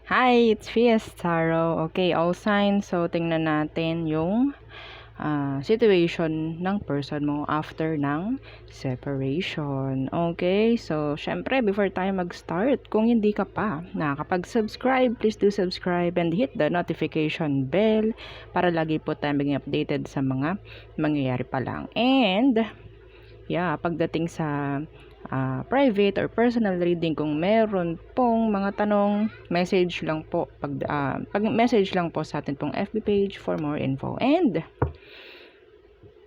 Hi, it's Fiestaro. Okay, all signs. So, tingnan natin yung situation ng person mo after ng separation. Okay, so, syempre, before tayo mag-start, kung hindi ka pa nakakapag-subscribe, please do subscribe and hit the notification bell para lagi po tayo maging updated sa mga mangyayari pa lang. And, yeah, pagdating sa private or personal reading, kung meron pong mga tanong, message lang po pag message lang po sa atin pong FB page for more info. And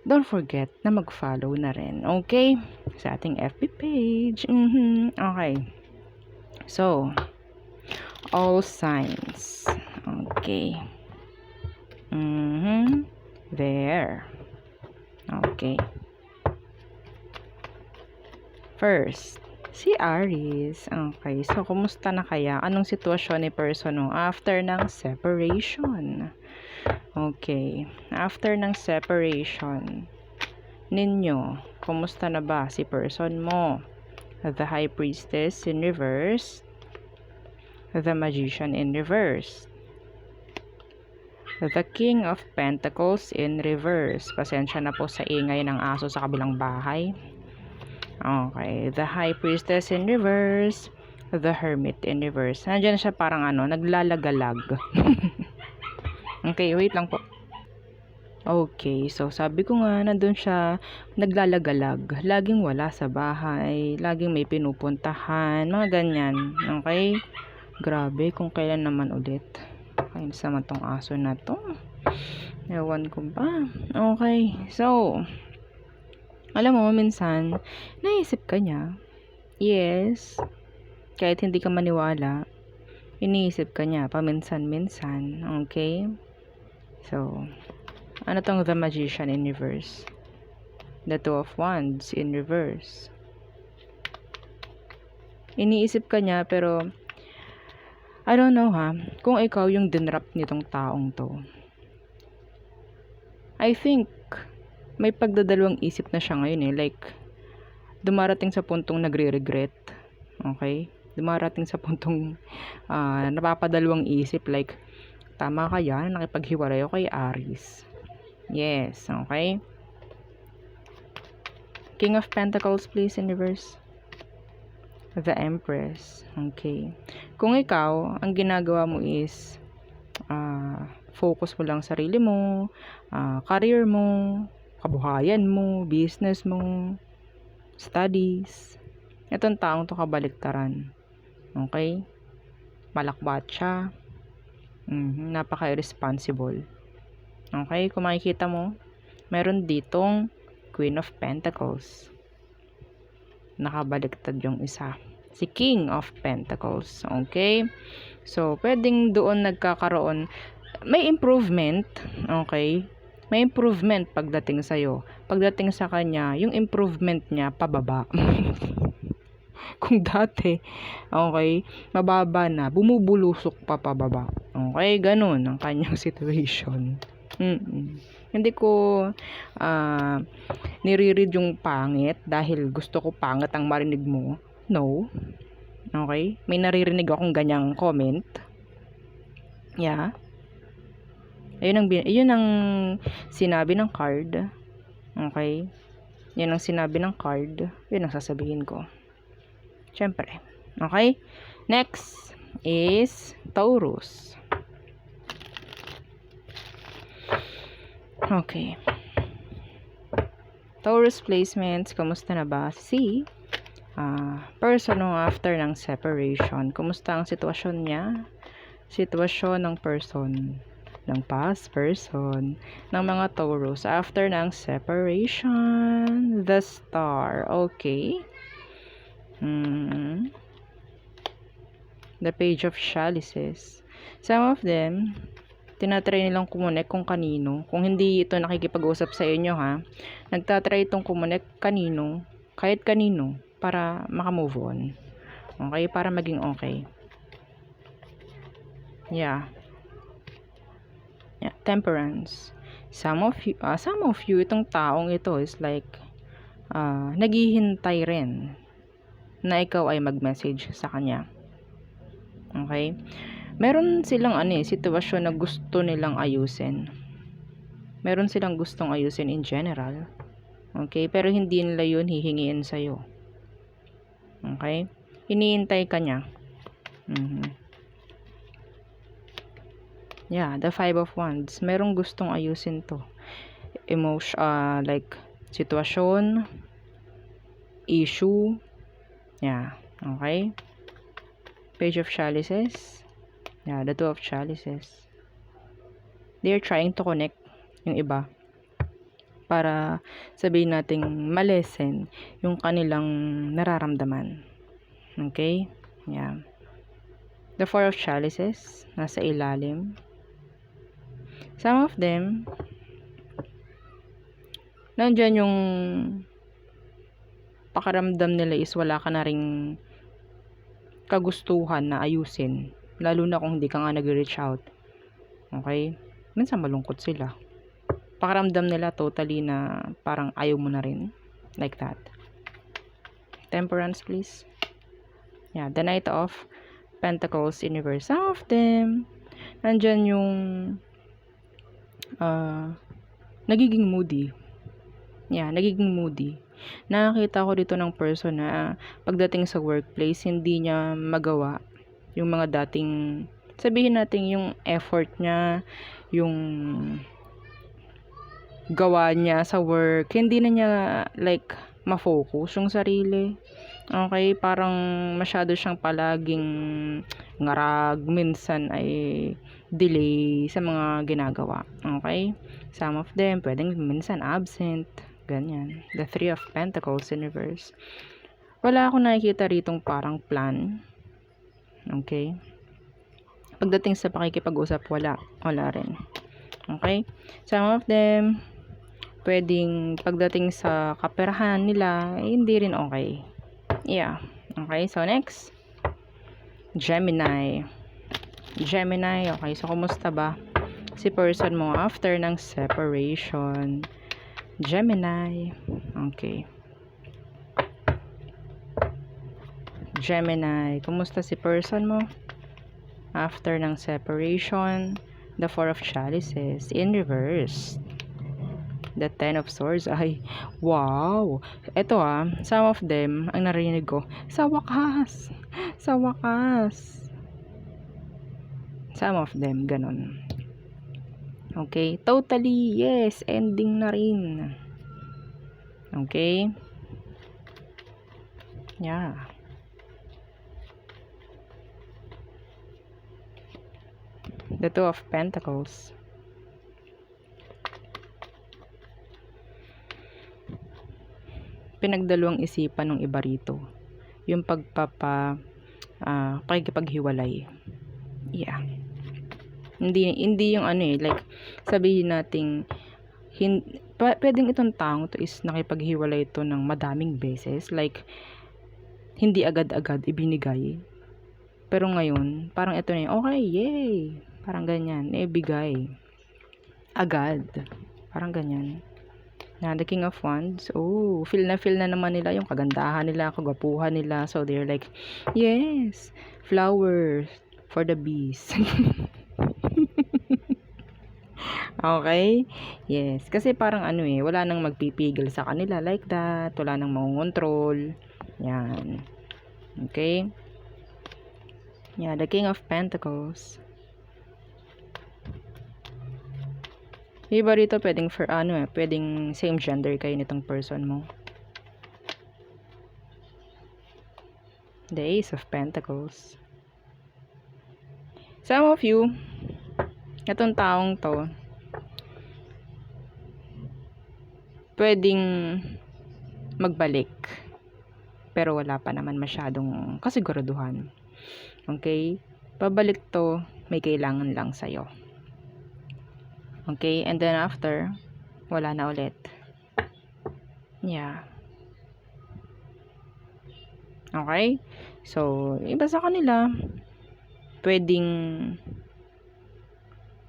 don't forget na mag-follow na rin, okay, sa ating FB page. Okay, so all signs, okay. There, okay. First, si Aries. Okay, so kumusta na kaya? Anong sitwasyon ni person mo after ng separation? Okay, after ng separation ninyo, kumusta na ba si person mo? The High Priestess in reverse, the Magician in reverse, the King of Pentacles in reverse. Pasensya na po sa ingay ng aso sa kabilang bahay. Okay, the High Priestess in reverse, the Hermit in reverse. Nandiyan siya parang naglalagalag. Okay, wait lang po. Okay, so sabi ko nga, nandun siya naglalagalag. Laging wala sa bahay, laging may pinupuntahan, mga ganyan. Okay? Grabe, kung kailan naman ulit. Kainis naman tong aso na to. Ewan ko ba. Okay, so alam mo, minsan, naisip ka niya. Yes. Kahit hindi ka maniwala, iniisip ka niya paminsan-minsan. Okay? So, ano tong The Magician in reverse? The Two of Wands in reverse. Iniisip ka niya, pero, I don't know kung ikaw yung dinrap nitong taong to. I think, may pagdadalawang isip na siya ngayon like, dumarating sa puntong nagre-regret. Okay? Dumarating sa puntong napapadalawang isip like, tama kaya na nakipaghiwalay ako kay Aries? Yes, okay? King of Pentacles, please, in reverse. The Empress. Okay. Kung ikaw, ang ginagawa mo is focus mo lang sarili mo, career mo, kabuhayan mo, business mo, studies. Itong taong to kabaliktaran. Okay? Malakbat siya. Napaka-irresponsible. Okay? Kung makikita mo, meron ditong Queen of Pentacles. Nakabaliktad yung isa. Si King of Pentacles. Okay? So, pwedeng doon nagkakaroon. May improvement. Okay? May improvement pagdating sa'yo. Pagdating sa kanya, yung improvement niya, pababa. Kung dati, okay, mababa na, bumubulusok pa pababa. Okay, ganun ang kanyang situation. Hindi ko nire-read yung pangit dahil gusto ko pangit ang marinig mo. No. Okay? May naririnig akong ganyang comment. Yeah. Yun ang sinabi ng card. Okay? Yun ang sinabi ng card. Yun ang sasabihin ko. Siyempre. Okay? Next is Taurus. Okay. Taurus placements, kamusta na ba si person mo after ng separation? Kumusta ang sitwasyon niya? Sitwasyon ng person, ng past person, ng mga Taurus after ng separation. The Star. Okay. The Page of Chalices. Some of them, tinatry nilang kumonek kung kanino. Kung hindi ito nakikipag-usap sa inyo nagtatry itong kumonek kanino, kahit kanino, para makamove on. Okay? Para maging okay. Yeah. Temperance. Some of you, itong taong ito is like, naghihintay rin na ikaw ay mag-message sa kanya. Okay? Meron silang sitwasyon na gusto nilang ayusin. Meron silang gustong ayusin in general. Okay? Pero hindi nila yun hihingiin sa'yo. Okay? Hinihintay ka niya. Yeah, the 5 of Wands. Merong gustong ayusin to. Like, sitwasyon, issue. Yeah. Okay? Page of Chalices. Yeah, the 2 of Chalices. They're trying to connect yung iba para sabihin nating malesen yung kanilang nararamdaman. Okay? Yeah. The 4 of Chalices, nasa ilalim. Some of them, nandyan yung pakaramdam nila is wala ka na ring kagustuhan na ayusin. Lalo na kung hindi ka nga nag-reach out. Okay? Minsan malungkot sila. Pakaramdam nila totally na parang ayaw mo na rin. Like that. Temperance, please. Yeah, the Knight of Pentacles in reverse. Some of them, nandyan yung nagiging moody. Yeah, nagiging moody. Nakakita ko dito ng person na pagdating sa workplace, hindi niya magawa yung mga dating, sabihin natin yung effort niya, yung gawa niya sa work, hindi na niya like ma-focus yung sarili. Okay, parang masyado siyang palaging ngarag, minsan ay delay sa mga ginagawa. Okay? Some of them, pwedeng minsan absent. Ganyan. The 3 of Pentacles in reverse. Wala akong nakikita ritong parang plan. Okay? Pagdating sa pakikipag-usap, wala rin. Okay? Some of them, pwedeng pagdating sa kaperahan nila, hindi rin okay. Yeah. Okay, so next. Gemini. Okay, so kumusta ba si person mo after ng separation? Gemini. Okay. Gemini, kumusta si person mo after ng separation? The 4 of Chalices in reverse. The 10 of Swords. Ay, wow. Ito some of them, ang narinig ko, sa wakas. Some of them, ganun. Okay, totally, yes, ending na rin. Okay? Yeah. The 2 of Pentacles. Pinagdalawang isipan ng iba rito yung pakikipaghiwalay. Yeah. Hindi yung like sabihin nating pwedeng itong taong to is nakipaghiwalay ito ng madaming beses, like hindi agad-agad ibinigay, pero ngayon parang ito na okay, yay, parang ganyan, ibigay agad, parang ganyan. Na the King of Wands, feel na naman nila yung kagandahan nila, kagwapuhan nila. So, they're like, yes, flowers for the bees. Okay? Yes. Kasi parang wala nang magpipigil sa kanila like that. Wala nang mangongontrol. Yan. Okay? Yeah, the King of Pentacles. Iba rito pwedeng pwedeng same gender kayo nitong person mo. The Ace of Pentacles. Some of you, itong taong to, pwedeng magbalik, pero wala pa naman masyadong kasiguraduhan. Okay? Pabalik to, may kailangan lang sa'yo. Okay, and then after, wala na ulit. Yeah. Okay? So, iba sa kanila, pwedeng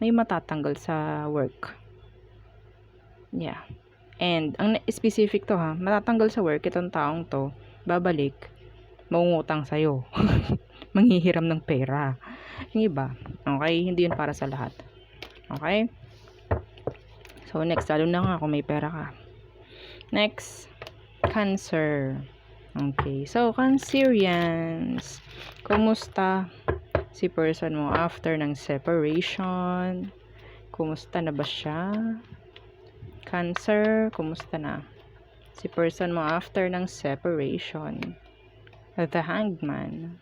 may matatanggal sa work. Yeah. And, ang specific to matatanggal sa work, itong taong to, babalik, mangungutang sa'yo. Manghihiram ng pera. Yung iba. Okay? Hindi yun para sa lahat. Okay? So, next. Lalo na nga kung may pera ka. Next. Cancer. Okay. So, Cancerians. Kumusta si person mo after ng separation? Kumusta na ba siya? Cancer. Kumusta na si person mo after ng separation? The Hanged Man.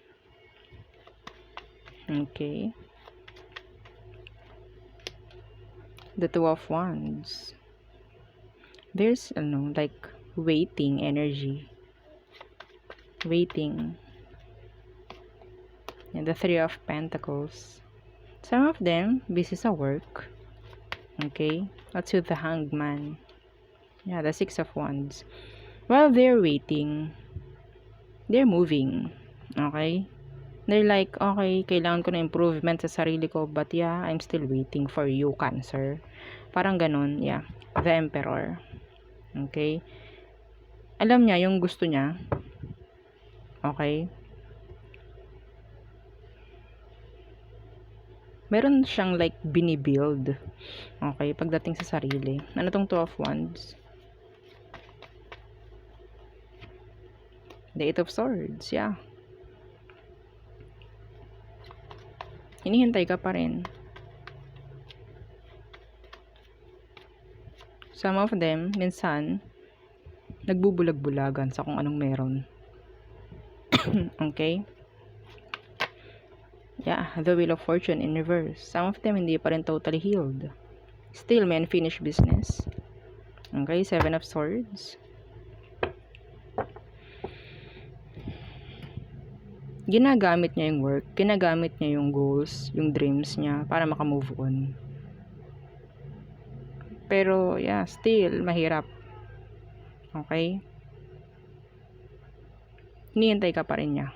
Okay. The Two of Wands. There's, like, waiting energy. Waiting. And the Three of Pentacles. Some of them, busy sa work. Okay. That's with the Hanged Man. Yeah, the Six of Wands. While they're waiting, they're moving. Okay. They're like, okay, kailangan ko na improvement sa sarili ko, but yeah, I'm still waiting for you, Cancer. Parang ganun, yeah. The Emperor. Okay? Alam niya yung gusto niya. Okay? Meron siyang like binibuild. Okay? Pagdating sa sarili. Ano tong Two of Wands? The Eight of Swords, yeah. Hinihintay ka pa rin. Some of them, minsan, nagbubulag-bulagan sa kung anong meron. Okay? Yeah, the Wheel of Fortune in reverse. Some of them, hindi pa rin totally healed. Still, may unfinished business. Okay, Seven of Swords. Ginagamit niya yung work, ginagamit niya yung goals, yung dreams niya para makamove on. Pero, yeah, still, mahirap. Okay? Hinihintay ka pa rin niya.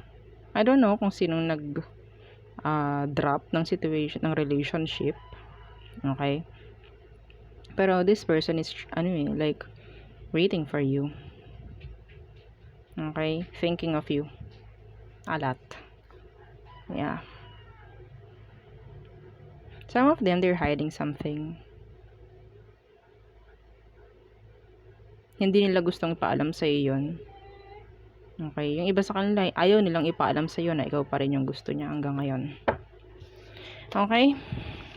I don't know kung sinong drop ng situation, ng relationship. Okay? Pero, this person is, like, waiting for you. Okay? Thinking of you. A lot. Yeah. Some of them, they're hiding something. Hindi nila gustong ipaalam sa iyo yun. Okay? Yung iba sa kanila, ayaw nilang ipaalam sa iyo na ikaw pa rin yung gusto niya hanggang ngayon. Okay?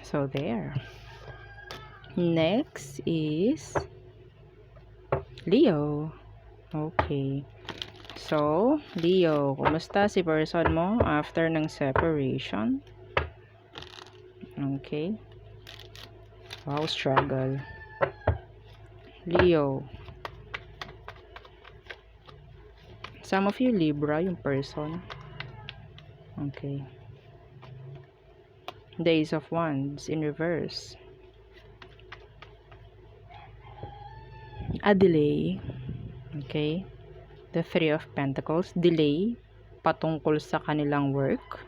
So, there. Next is Leo. Okay. So, Leo, kumusta si person mo after ng separation? Okay. Wow, struggle. Leo. Some of you, Libra, yung person. Okay. Days of Wands in reverse. A delay. Okay. The Three of Pentacles. Delay. Patungkol sa kanilang work.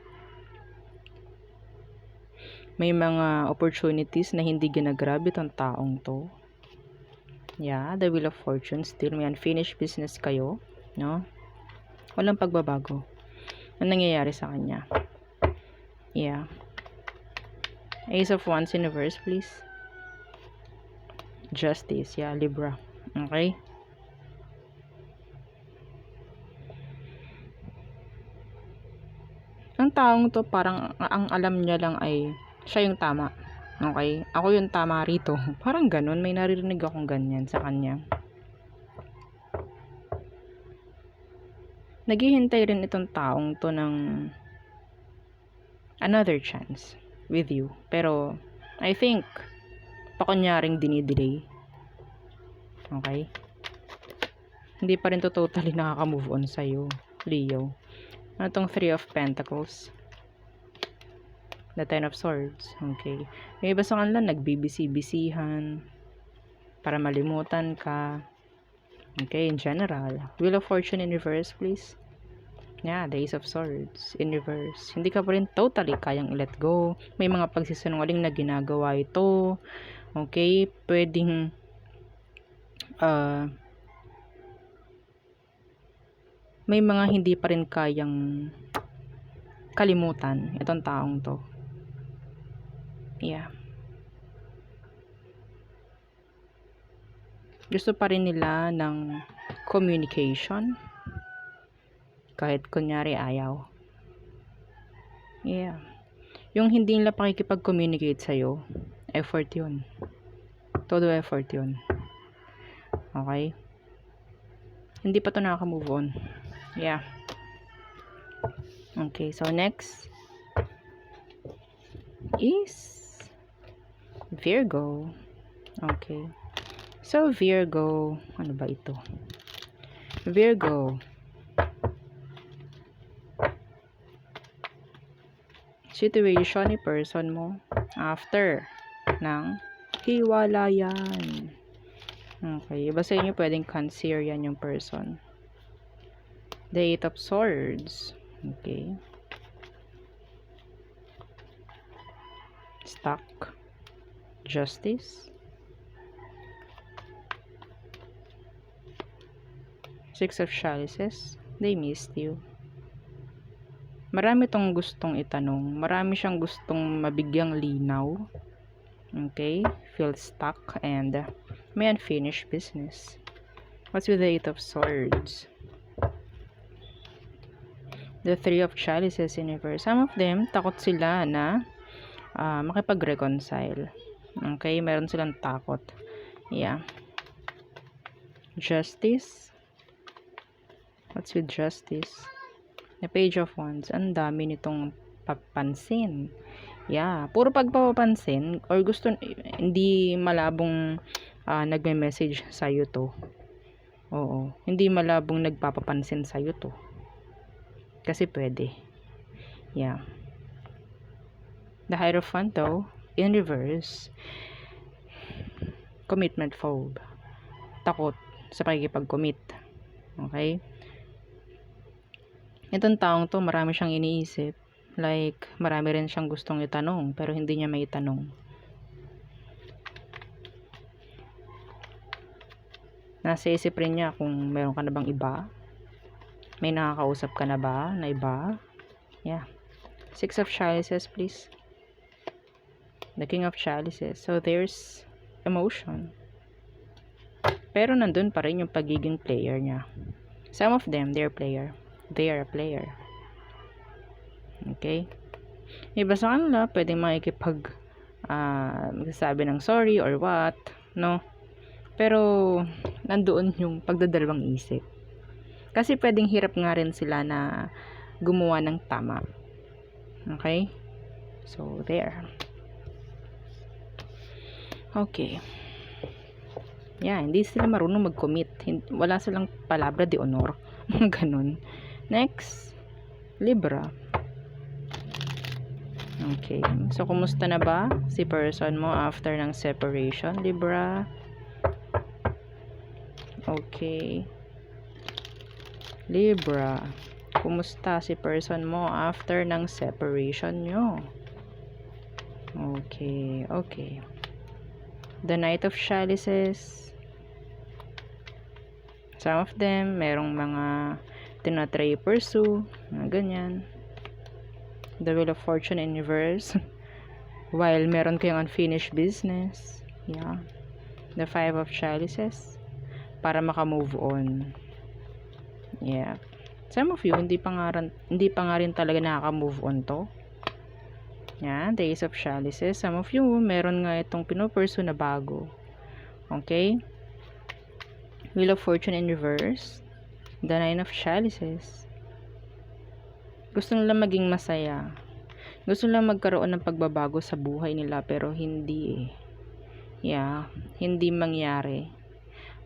May mga opportunities na hindi ginagrab itong taong to. Yeah, the Wheel of Fortune. Still may unfinished business kayo. No? Walang pagbabago. Ano nangyayari sa kanya? Yeah. Ace of Wands in reverse, please. Justice. Yeah, Libra. Okay? Ang taong to, parang ang alam niya lang ay siya yung tama. Okay? Ako yung tama rito. Parang ganun. May naririnig akong ganyan sa kanya. Naghihintay rin itong taong to ng another chance with you. Pero, I think, pakunyaring dinidelay. Okay? Hindi pa rin to totally nakaka-move on sa'yo, Leo. Ano tong Three of Pentacles? The Ten of Swords. Okay. Yung iba sa kanila, nagbibisi-bisihan para malimutan ka. Okay, in general. Wheel of Fortune in reverse, please. Yeah, the Ace of Swords in reverse. Hindi ka pa rin totally kayang let go. May mga pagsisinungaling na ginagawa ito. Okay, pwedeng may mga hindi pa rin kalimutan itong taong to. Yeah. Gusto pa rin nila ng communication. Kahit kunyari ayaw. Yeah. Yung hindi nila pakikipag-communicate sa'yo, effort yun. Todo effort yun. Okay? Hindi pa to nakaka-move on. Yeah. Okay, so next is Virgo. Okay. So, Virgo, ano ba ito? Virgo. Situation ni person mo after ng hiwalayan. Okay, iba sa inyo pwedeng Cancer yan yung person. The 8 of Swords. Okay. Stuck. Justice. 6 of Chalices. They missed you. Marami tong gustong itanong. Marami siyang gustong mabigyang linaw. Okay? Feel stuck and may unfinished business. What's with the 8 of Swords? The 3 of Chalices in reverse. Some of them, takot sila na makipag-reconcile. Okay? Meron silang takot. Yeah. Justice. What's with Justice? The Page of Wands. Ang dami nitong papansin. Yeah. Puro pagpapapansin or gusto, hindi malabong nagme-message sa'yo to. Oo. Hindi malabong nagpapapansin sa'yo to. Kasi pwede. Yeah. The Hierophant though, in reverse, commitment phobe. Takot sa pakikipag-commit. Okay? Itong taong to, marami siyang iniisip. Like, marami rin siyang gustong itanong, pero hindi niya may itanong. Nasa isip rin niya kung meron ka na bang iba. May nakakausap ka na ba na iba? Yeah. 6 of Chalices, please. The King of Chalices. So, there's emotion. Pero nandun pa rin yung pagiging player niya. Some of them, they're player. They are a player. Okay? Iba sa kanila, pwedeng makikipag magsasabi ng sorry or what, no? Pero, nandoon yung pagdadalawang isip. Kasi pwedeng hirap nga rin sila na gumawa ng tama. Okay? So, there. Okay. Yeah, hindi sila marunong mag-commit. Wala silang palabra de honor. Ganun. Next, Libra. Okay. So, kumusta na ba si person mo after ng separation, Libra? Okay. Libra. Kumusta si person mo after ng separation nyo? Okay. Okay. The Knight of Chalices. Some of them, merong mga tinatry pursue, ganyan. The Wheel of Fortune in reverse. While meron kayong unfinished business. Yeah. The 5 of Chalices. Para maka-move on. Yeah. Some of you, hindi pa nga rin talaga nakaka-move on to. Yeah. The Ace of Chalices. Some of you, meron nga itong pinupursue na bago. Okay. Wheel of Fortune in reverse. The 9 of Chalices. Gusto nila maging masaya. Gusto nila magkaroon ng pagbabago sa buhay nila pero hindi eh. Yeah, hindi mangyari.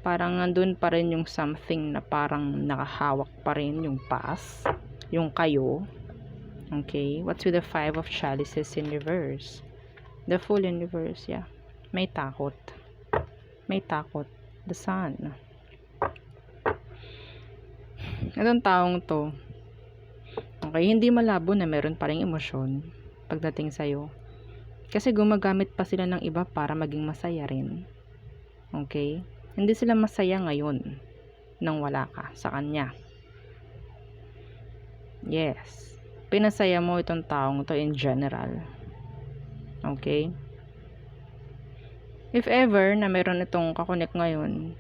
Parang nandun pa rin yung something na parang nakahawak pa rin yung past, yung kayo. Okay, what's with the 5 of Chalices in reverse? The Fool in reverse, yeah. May takot. May takot. The Sun. Itong taong to, okay, hindi malabo na meron pa rin emosyon pagdating sa'yo. Kasi gumagamit pa sila ng iba para maging masaya rin. Okay? Hindi sila masaya ngayon nang wala ka sa kanya. Yes. pinasaya mo itong taong to in general. Okay? If ever na meron itong kakonek ngayon,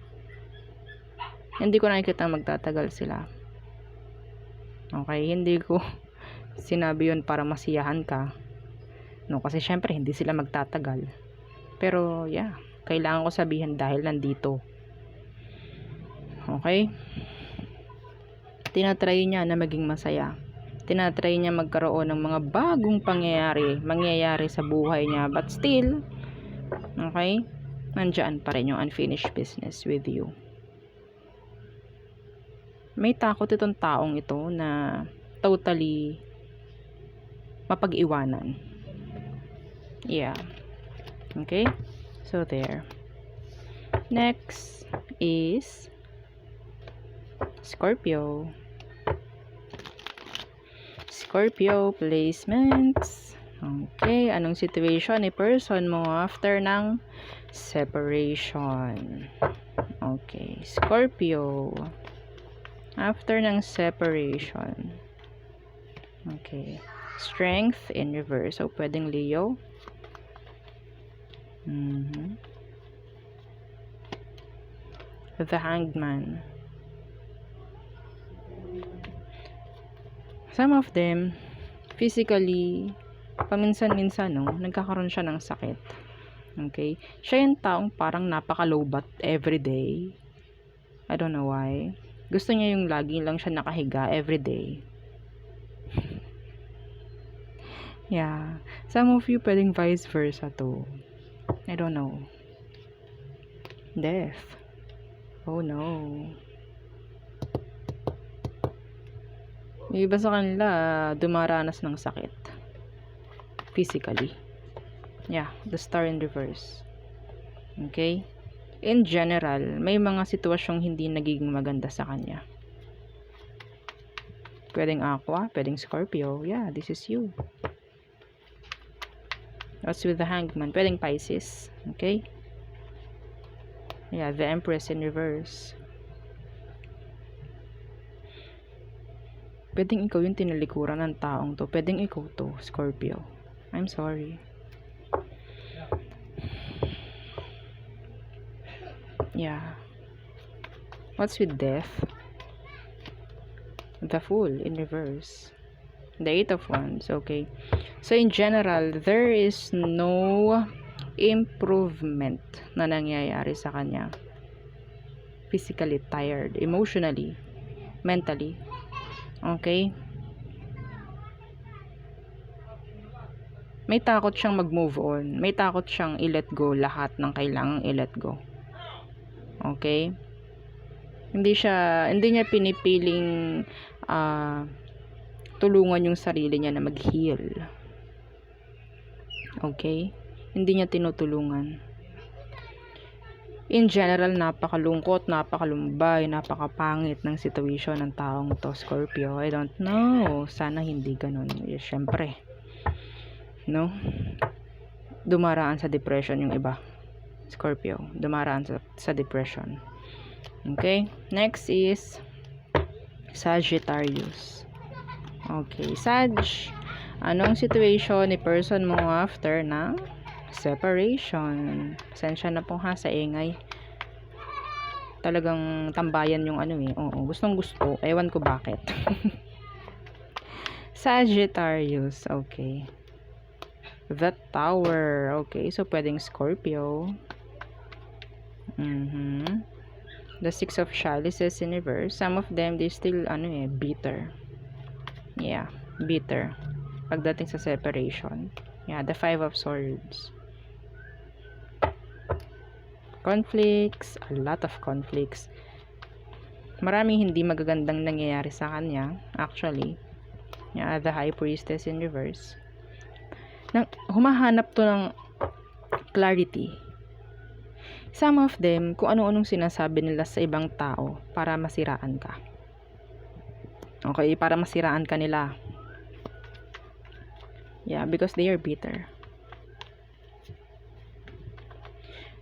hindi ko nakikita magtatagal sila. Okay? Hindi ko sinabi yun para masiyahan ka. No, kasi syempre hindi sila magtatagal. Pero yeah, kailangan ko sabihin dahil nandito. Okay? Tinatry niya na maging masaya. Tinatry niya magkaroon ng mga bagong mangyayari sa buhay niya. But still, okay, nandiyan pa rin yung unfinished business with you. May takot itong taong ito na totally mapag-iwanan. Yeah. Okay? So, there. Next is Scorpio. Scorpio placements. Okay, anong situation ni person mo after ng separation? Okay, Scorpio. After ng separation. Okay. Strength in reverse. So, pwedeng Leo. The Hanged Man. Some of them, physically, paminsan-minsan, no, nagkakaroon siya ng sakit. Okay? Siya yung taong parang napaka-low-bat everyday. I don't know why. Gusto niya yung lagi lang siya nakahiga everyday. Yeah. Some of you pwedeng vice versa too. I don't know. Death. Oh no. Yung iba sa kanila, dumaranas ng sakit. Physically. Yeah, the star in reverse. Okay? In general, may mga sitwasyong hindi nagiging maganda sa kanya. Pwedeng Aqua, pwedeng Scorpio. Yeah, this is you. What's with the Hanged Man? Pwedeng Pisces. Okay? Yeah, the Empress in reverse. Pwedeng ikaw yung tinalikuran ng taong to. Pwedeng ikaw to, Scorpio. I'm sorry. Yeah. What's with death? The Fool in reverse. The Eight of Wands. Okay. So, in general, there is no improvement na nangyayari sa kanya. Physically tired. Emotionally. Mentally. Okay? May takot siyang mag-move on. May takot siyang i-let go lahat ng kailangang i-let go. Okay? Hindi niya pinipiling tulungan yung sarili niya na mag-heal. Okay? Hindi niya tinutulungan. In general, napakalungkot, napakalumbay, napakapangit ng situation ng taong to, Scorpio. I don't know. Sana hindi ganun. Syempre. No? Dumaraan sa depression yung iba. Scorpio. Dumaraan sa depression. Okay? Next is Sagittarius. Okay. Sag. Anong situation ni person mo after ng separation? Pasensya na po ha sa ingay. Talagang tambayan yung ano eh. Oo, gustong gusto. Ewan ko bakit. Sagittarius. Okay. The Tower. Okay, so pwedeng Scorpio. The Six of Chalices in reverse. Some of them, they still, bitter. Yeah, bitter. Pagdating sa separation. Yeah, the Five of Swords. Conflicts. A lot of conflicts. Maraming hindi magagandang nangyayari sa kanya. Actually. Yeah, the High Priestess in reverse. Humahanap to ng clarity. Some of them, kung ano-anong sinasabi nila sa ibang tao para masiraan ka. Okay, para masiraan ka nila. Yeah, because they are bitter.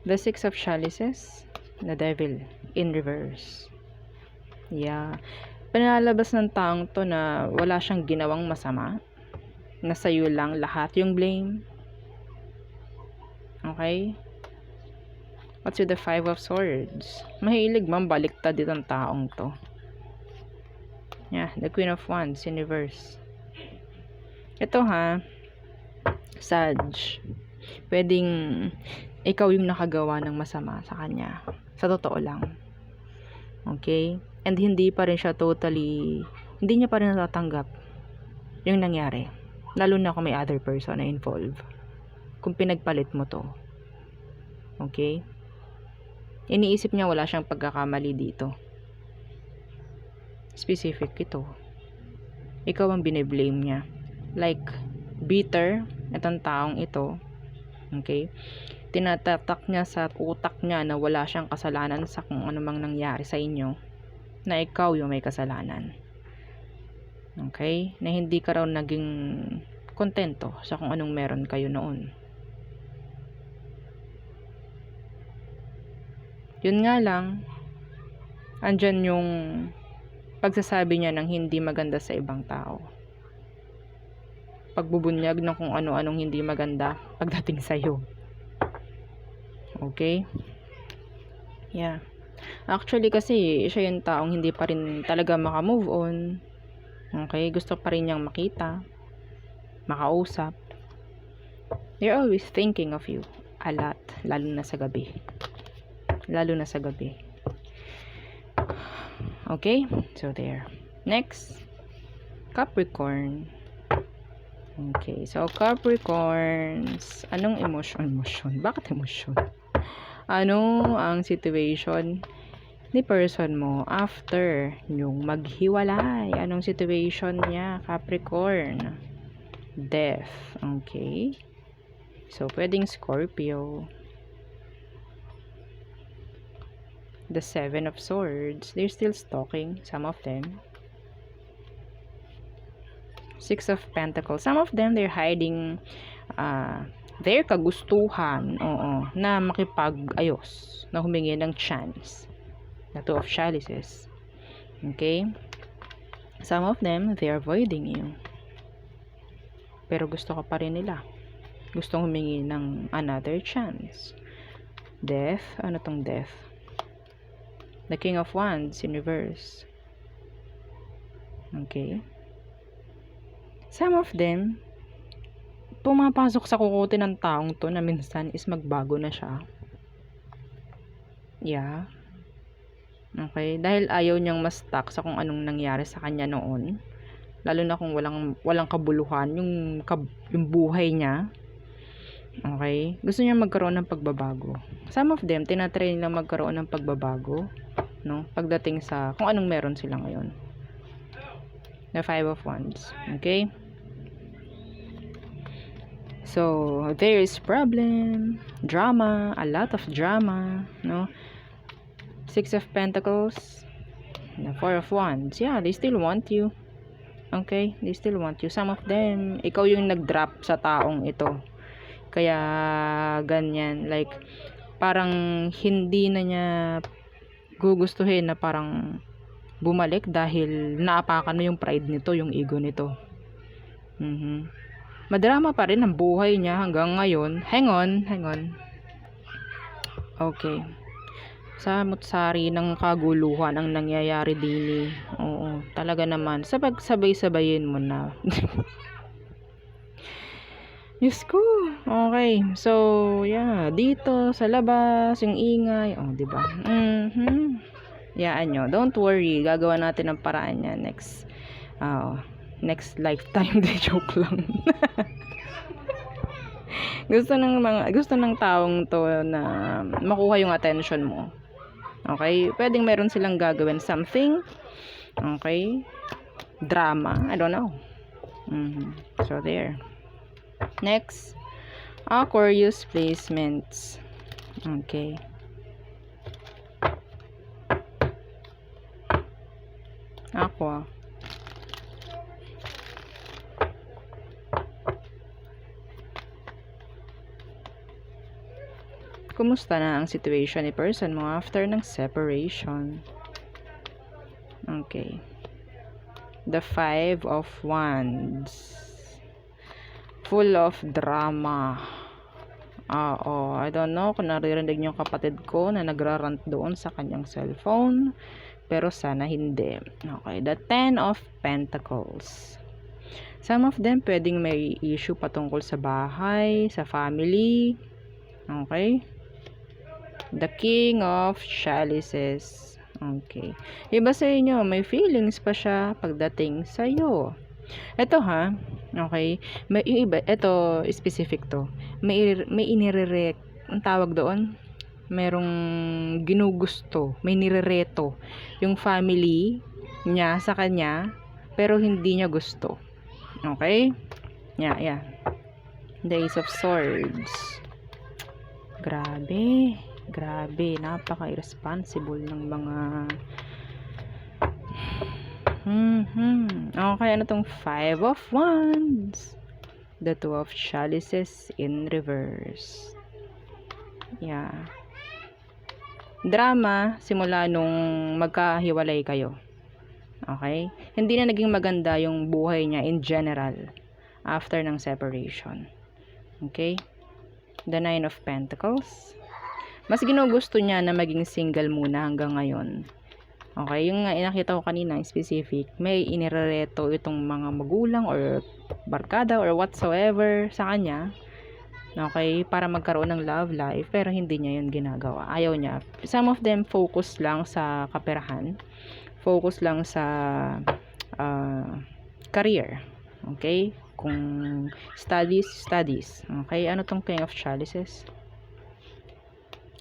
The Six of Chalices, the Devil in reverse. Yeah. Pinalabas ng taong to na wala siyang ginawang masama. Na sa'yo lang lahat yung blame. Okay? What's with the 5 of Swords? Mahilig baliktad itong taong to. Yeah, the Queen of Wands in reverse. Ito ha, Sag. Pwedeng ikaw yung nakagawa ng masama sa kanya. Sa totoo lang. Okay? And hindi pa rin siya hindi niya pa rin natatanggap yung nangyari. Lalo na kung may other person na involved. Kung pinagpalit mo to. Okay? Iniisip niya wala siyang pagkakamali dito. Specific ito. Ikaw ang bine-blame niya. Like, bitter, itong taong ito. Okay? Tinatatak niya sa utak niya na wala siyang kasalanan sa kung ano mang nangyari sa inyo. Na ikaw yung may kasalanan. Okay? Na hindi ka raw naging kontento sa kung anong meron kayo noon. Yun nga lang, andyan yung pagsasabi niya ng hindi maganda sa ibang tao. Pagbubunyag ng kung ano-anong hindi maganda pagdating sa'yo. Okay? Yeah. Actually kasi, siya yung taong hindi pa rin talaga makamove on. Okay? Gusto pa rin niyang makita, makausap. They're always thinking of you a lot, lalo na sa gabi. Okay? So, there. Next, Capricorn. Okay. So, Capricorns, anong emosyon? Bakit emosyon? Ano ang situation ni person mo after yung maghiwalay? Anong situation niya, Capricorn? Death. Okay. So, pwedeng Scorpio. The 7 of Swords. They're still stalking, some of them. 6 of Pentacles. Some of them, they're hiding their kagustuhan, na makipag-ayos, na humingi ng chance. The 2 of Chalices. Okay? Some of them, they're avoiding you. Pero gusto ka pa rin nila. Gustong humingi ng another chance. Death. Ano tong death? The King of Wands in reverse. Okay. Some of them, pumapasok sa kukote ng taong to na minsan is magbago na siya. Yeah. Okay. Dahil ayaw niyang ma-stuck sa kung anong nangyari sa kanya noon. Lalo na kung walang kabuluhan yung buhay niya. Okay. Gusto niya magkaroon ng pagbabago. Some of them, tinatry nilang magkaroon ng pagbabago. No? Pagdating sa kung anong meron sila ngayon. The 5 of Wands. Okay? So, there is problem, drama, a lot of drama, no? 6 of Pentacles, the 4 of Wands. Yeah, they still want you. Okay? They still want you. Some of them, ikaw yung nag-drop sa taong ito. Kaya, ganyan. Like, parang hindi na niya gugustuhin na parang bumalik dahil naapakan mo yung pride nito, yung ego nito. Madrama pa rin ang buhay niya hanggang ngayon. Hang on. Okay. Samot-sari ng kaguluhan ang nangyayari din. Oo, talaga naman. Sabay-sabayin mo na. Diyos ko. Okay. So, yeah. Dito, sa labas, yung ingay. Oh, diba? Yaan nyo. Don't worry. Gagawa natin ang paraan niya next lifetime. De joke lang. gusto ng taong to na makuha yung attention mo. Okay? Pwedeng meron silang gagawin something. Okay? Drama. I don't know. So, there. Next, Aquarius placements. Okay. Aqua. Kumusta na ang situation ni person mo after ng separation? Okay. The Five of Wands. Full of drama. I don't know kung naririnig niyo yung kapatid ko na nagrarant doon sa kanyang cellphone. Pero sana hindi. Okay, the Ten of Pentacles. Some of them pwedeng may issue patungkol sa bahay, sa family. Okay. The King of Chalices. Okay. Iba sa inyo, may feelings pa siya pagdating sa iyo. Ito ha, okay. Yung iba, ito specific to. May inirerek, ang tawag doon, merong ginugusto, may nirereto yung family niya sa kanya, pero hindi niya gusto. Okay? Yeah. The Ace of Swords. Grabe, napaka-irresponsible ng mga Okay, ano tong Five of Wands? The Two of Chalices in reverse. Yeah. Drama simula nung magkahiwalay kayo. Okay? Hindi na naging maganda yung buhay niya in general after ng separation. Okay? The Nine of Pentacles. Mas ginugusto niya na maging single muna hanggang ngayon. Okay, yung nakita ko kanina specific, may inirereto itong mga magulang or barkada or whatsoever sa kanya. Okay, para magkaroon ng love life, pero hindi niya yun ginagawa. Ayaw niya. Some of them focus lang sa kaperahan. Focus lang sa career. Okay? Kung studies. Okay, ano tong King of Chalices?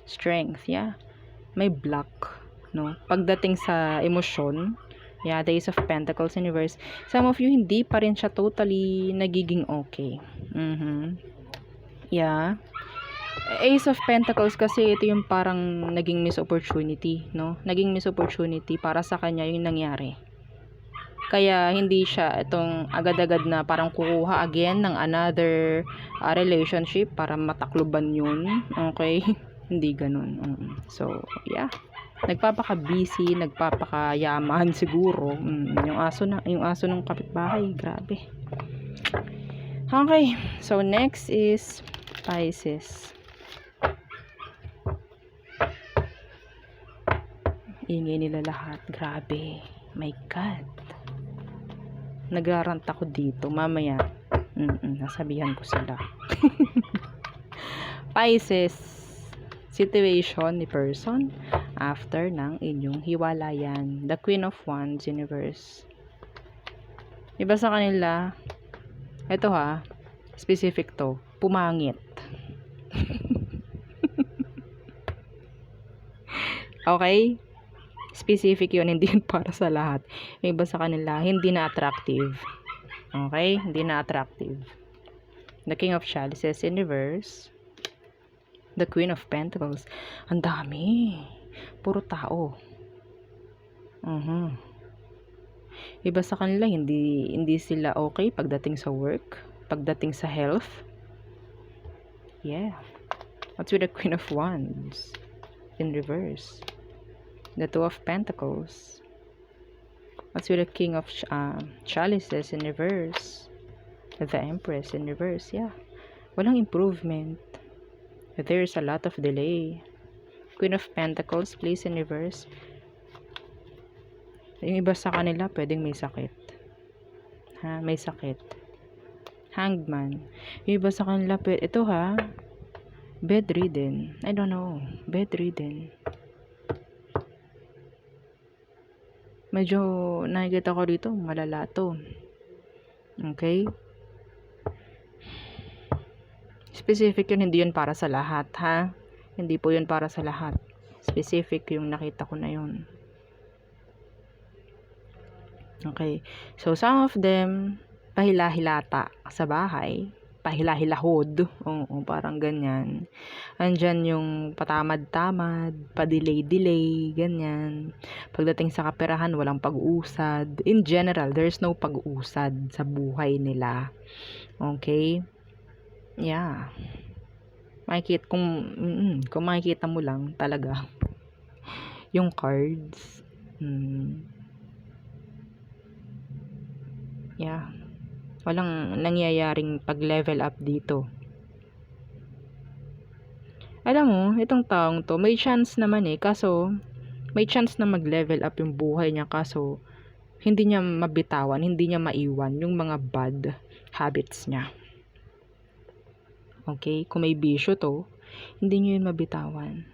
Strength, yeah. May block, no? Pagdating sa emosyon, yeah, the Ace of Pentacles in reverse. Some of you, hindi pa rin siya totally nagiging okay. Yeah. Ace of Pentacles kasi ito yung parang naging miss opportunity, no? Naging miss opportunity para sa kanya yung nangyari. Kaya hindi siya itong agad-agad na parang kukuha again ng another relationship para matakluban yun. Okay? Hindi ganun. So, yeah. Nagpapaka-busy, nagpapakayaman siguro. Yung aso ng kapitbahay, grabe. Okay. So, next is Pisces. Ingay nila lahat. Grabe. My God. Nagrarant ako dito. Mamaya, nasabihan ko sila. Pisces. Situation ni person after ng inyong hiwalayan. The Queen of Wands universe. Iba sa kanila, ito ha, specific to, pumangit. Okay? Specific yun, hindi yun para sa lahat. Yung iba sa kanila, hindi na attractive. Okay? Hindi na attractive. The King of Chalices in reverse. The Queen of Pentacles. Ang dami. Puro tao. Iba sa kanila, hindi sila okay pagdating sa work, pagdating sa health. Yeah. What's with the Queen of Wands in reverse? The Two of Pentacles. What's with the King of Chalices in reverse? The Empress in reverse. Yeah. Walang improvement. There's a lot of delay. Queen of Pentacles, please, in reverse. Yung iba sa kanila, pwedeng may sakit. May sakit. Hanged Man. Yung iba sa kanila, ito ha, bedridden. I don't know. Bedridden. Medyo nakikita ko dito, malala to. Okay? Specific yun, hindi yun para sa lahat, ha? Hindi po yun para sa lahat. Specific yung nakita ko na yun. Okay. So, some of them, pahila-hilata sa bahay. Pahila-hilahod. Oo, parang ganyan. Andyan yung patamad-tamad, padelay-delay, ganyan. Pagdating sa kaperahan, walang pag-usad. In general, there's no pag-usad sa buhay nila. Okay? Yeah. Makikita kung makikita mo lang talaga yung cards. Yeah. Walang nangyayaring pag-level up dito. Alam mo, itong taong to, may chance naman kaso, may chance na mag-level up yung buhay niya, kaso, hindi niya mabitawan, hindi niya maiwan yung mga bad habits niya. Okay? Kung may bisyo to, hindi niyo yun mabitawan.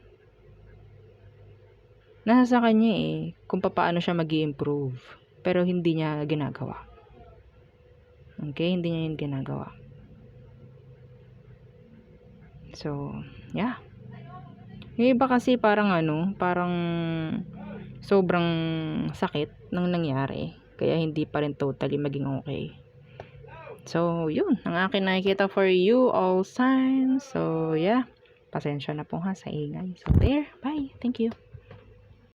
Nasa sa kanya kung paano siya mag-i-improve. Pero hindi niya ginagawa. Okay? Hindi niya yun ginagawa. So, yeah. Yung iba kasi parang parang sobrang sakit ng nangyari. Kaya hindi pa rin totally maging okay. So, yun. Ang akin nakikita for you, all signs. So, yeah. Pasensya na po sa ingay. So, there. Bye. Thank you.